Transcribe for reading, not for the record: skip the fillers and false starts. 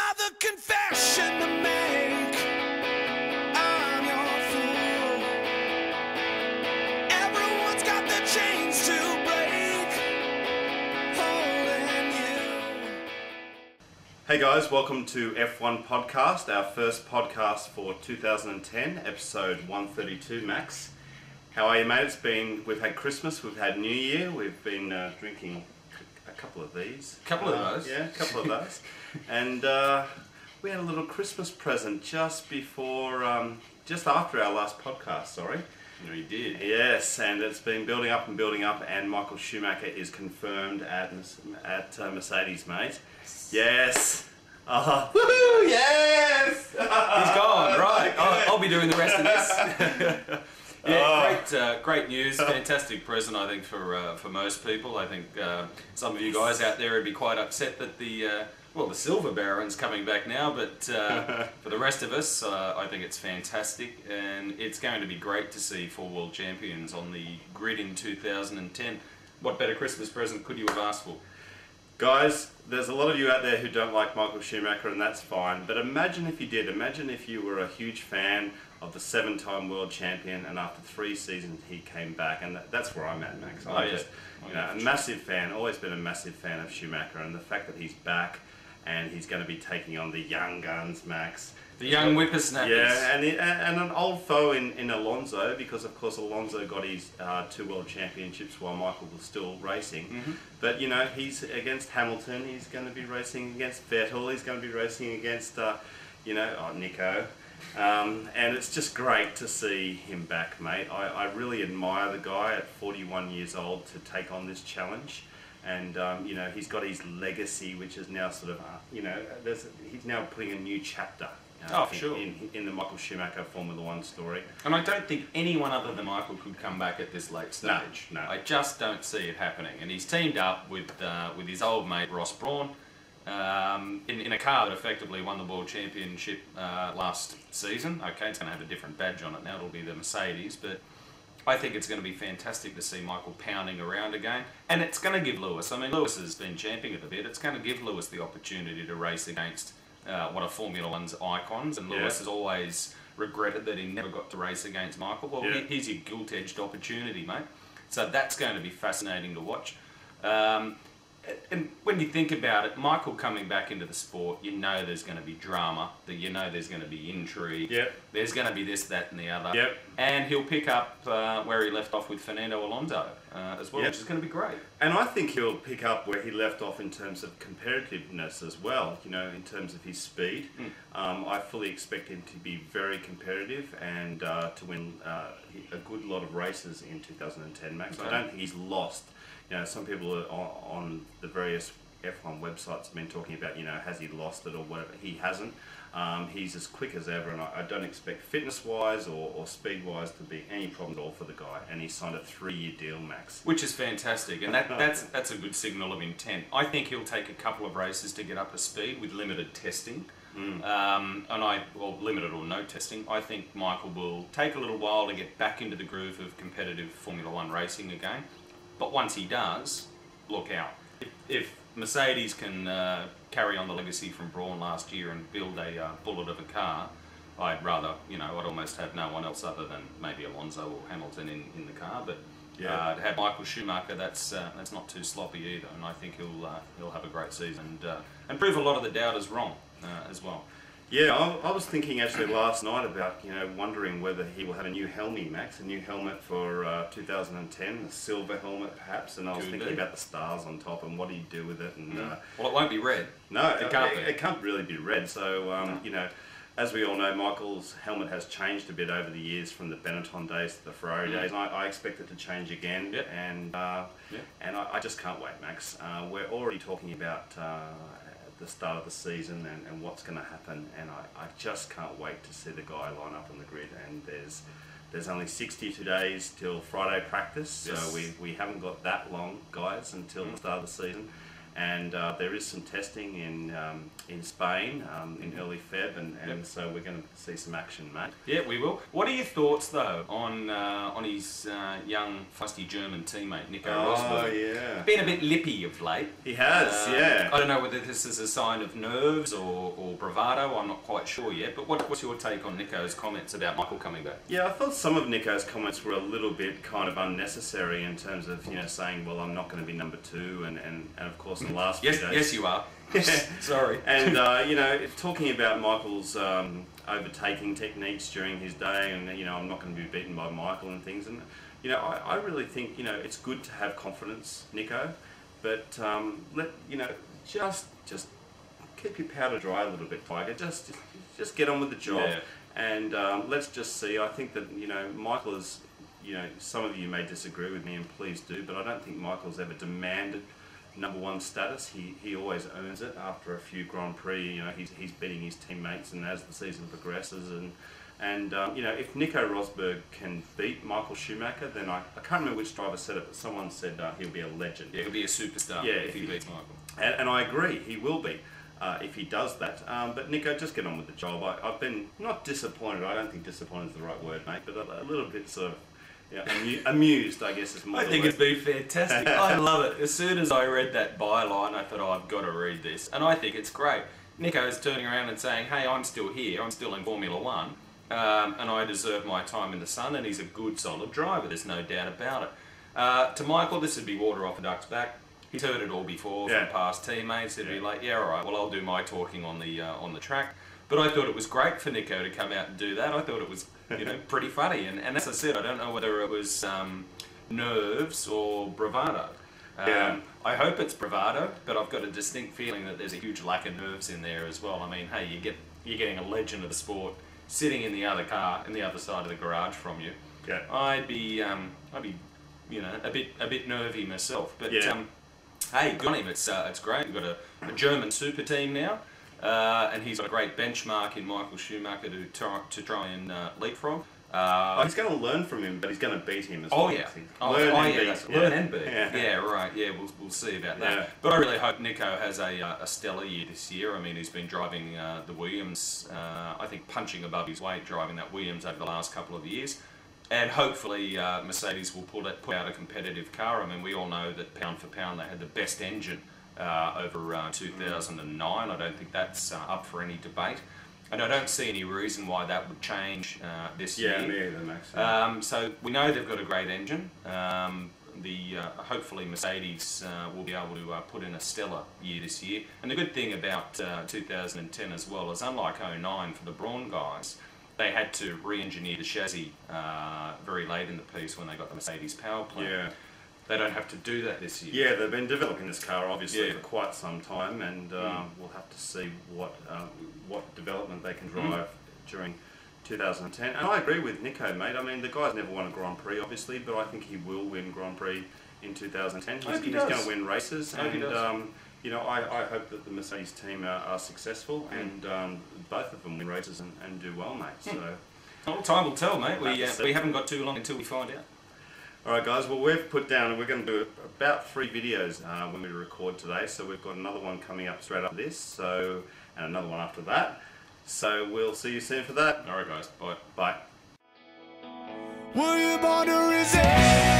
another confession to make. I'm your fool. Everyone's got the chains to break, holding you. Hey guys, welcome to F1Podcast, our first podcast for 2010, episode 132, Max. How are you, mate? We've had Christmas, we've had New Year, we've been drinking a couple of these. A couple of those? Yeah, a couple of those. And we had a little Christmas present just after our last podcast, sorry. We did. Yes, and it's been building up, and Michael Schumacher is confirmed at Mercedes, mate. Yes! Woohoo! Yes! He's gone, right. I'll be doing the rest of this. Yeah, great news, fantastic present I think for most people. I think some of you guys out there would be quite upset that the Silver Baron's coming back now, but for the rest of us I think it's fantastic, and it's going to be great to see 4 world champions on the grid in 2010. What better Christmas present could you have asked for? Guys, there's a lot of you out there who don't like Michael Schumacher, and that's fine, but imagine if you did. Imagine if you were a huge fan of the 7-time world champion, and after 3 seasons he came back, and that's where I'm at, Max. I'm a massive fan, always been a massive fan of Schumacher, and the fact that he's back and he's going to be taking on the young guns, Max. The young whippersnappers. Yeah, and an old foe in Alonso, because of course Alonso got his 2 world championships while Michael was still racing. Mm-hmm. But you know, he's against Hamilton, he's going to be racing against Vettel, he's going to be racing against Nico. And it's just great to see him back, mate. I really admire the guy at 41 years old to take on this challenge. And he's got his legacy, which is now sort of he's now putting a new chapter in the Michael Schumacher Formula 1 story. And I don't think anyone other than Michael could come back at this late stage. No. I just don't see it happening. And he's teamed up with his old mate Ross Brawn in a car that effectively won the World Championship last season. Okay, it's going to have a different badge on it now. It'll be the Mercedes, but I think it's going to be fantastic to see Michael pounding around again. And it's going to give Lewis, Lewis has been champing it a bit, it's going to give Lewis the opportunity to race against one of Formula 1's icons, and Lewis has always regretted that he never got to race against Michael. Well, here's your gilt-edged opportunity, mate. So that's going to be fascinating to watch. And when you think about it, Michael coming back into the sport, you know there's going to be drama, you know there's going to be intrigue, there's going to be this, that and the other, and he'll pick up where he left off with Fernando Alonso as well, which is going to be great. And I think he'll pick up where he left off in terms of competitiveness as well, in terms of his speed. I fully expect him to be very competitive and to win a good lot of races in 2010, Max. Okay. I don't think he's lost. Some people on the various F1 websites have been talking about, has he lost it or whatever. He hasn't. He's as quick as ever, and I don't expect fitness-wise or speed-wise to be any problem at all for the guy. And he signed a 3-year deal, Max. Which is fantastic, and that's a good signal of intent. I think he'll take a couple of races to get up to speed with limited testing. Limited or no testing. I think Michael will take a little while to get back into the groove of competitive Formula 1 racing again. But once he does, look out. If Mercedes can carry on the legacy from Brawn last year and build a bullet of a car, I'd almost have no one else other than maybe Alonso or Hamilton in the car. But to have Michael Schumacher, that's not too sloppy either, and I think he'll have a great season and prove a lot of the doubters wrong as well. Yeah, I was thinking actually last night about, wondering whether he will have a new helmet, Max, a new helmet for 2010, a silver helmet perhaps, and I was thinking about the stars on top and what he'd do with it. And well, it won't be red. No, it can't really be red, so, as we all know, Michael's helmet has changed a bit over the years from the Benetton days to the Ferrari days. I expect it to change again, and I just can't wait, Max. We're already talking about the start of the season and what's going to happen, and I just can't wait to see the guy line up on the grid. And there's only 62 days till Friday practice, so we haven't got that long, guys, until the start of the season. And there is some testing in Spain in early Feb, and so we're going to see some action, mate. Yeah, we will. What are your thoughts though on his young, fusty German teammate Nico Rosberg? Oh yeah, Been a bit lippy of late. he has. Yeah. I don't know whether this is a sign of nerves or bravado. I'm not quite sure yet. But what's your take on Nico's comments about Michael coming back? Yeah, I thought some of Nico's comments were a little bit kind of unnecessary in terms of saying, well, I'm not going to be number 2, and of course in the last few days. Yes, you are. Sorry. And talking about Michael's overtaking techniques during his day, and I'm not going to be beaten by Michael and things, and I really think it's good to have confidence, Nico, but just keep your powder dry a little bit, Tiger. Just get on with the job, and let's just see. I think that Michael is, some of you may disagree with me, and please do, but I don't think Michael's ever demanded number 1 status. He always earns it after a few Grand Prix. He's beating his teammates, and as the season progresses, and if Nico Rosberg can beat Michael Schumacher, then I can't remember which driver said it, but someone said he'll be a legend. Yeah, he'll be a superstar. Yeah, if he beats Michael. And I agree, he will be. If he does that, but Nico, just get on with the job. I've been not disappointed. I don't think disappointed is the right word, mate, but a little bit sort of amused, I guess is more. I think it's been fantastic. I love it. As soon as I read that byline, I thought, I've got to read this, and I think it's great. Nico's turning around and saying, hey, I'm still here. I'm still in Formula 1, and I deserve my time in the sun, and he's a good, solid driver. There's no doubt about it. To Michael, this would be water off a duck's back. He's heard it all before from past teammates. He'd be like, yeah, all right, well, I'll do my talking on the track. But I thought it was great for Nico to come out and do that. I thought it was, pretty funny. And as I said, I don't know whether it was nerves or bravado. I hope it's bravado, but I've got a distinct feeling that there's a huge lack of nerves in there as well. I mean, hey, you're getting a legend of the sport sitting in the other car, in the other side of the garage from you. Yeah. I'd be, a bit nervy myself. But hey, good on him. It's great. We've got a German super team now, and he's got a great benchmark in Michael Schumacher to try and leapfrog. He's going to learn from him, but he's going to beat him as well. Learn and beat. Yeah, right. Yeah, we'll see about that. Yeah. But I really hope Nico has a stellar year this year. I mean, he's been driving the Williams. I think punching above his weight, driving that Williams over the last couple of years. And hopefully Mercedes will put out a competitive car. I mean, we all know that pound for pound they had the best engine over 2009. I don't think that's up for any debate. And I don't see any reason why that would change this year. Yeah, me either, Max. So we know they've got a great engine. Hopefully Mercedes will be able to put in a stellar year this year. And the good thing about 2010 as well is, unlike 2009 for the Brawn guys, they had to re-engineer the chassis very late in the piece when they got the Mercedes power plant. Yeah. They don't have to do that this year. Yeah, they've been developing this car obviously for quite some time, and we'll have to see what development they can drive during 2010. And I agree with Nico, mate. I mean, the guy's never won a Grand Prix, obviously, but I think he will win Grand Prix in 2010. He's going to win races, and I hope that the Mercedes team are successful, and both of them win races and do well, mate. So, well, time will tell, mate. We haven't got too long until we find out. Alright guys, well we've put down, we're going to do about 3 videos when we record today, so we've got another one coming up straight after this, and another one after that, so we'll see you soon for that. Alright guys, bye. Bye. Were you born to resist?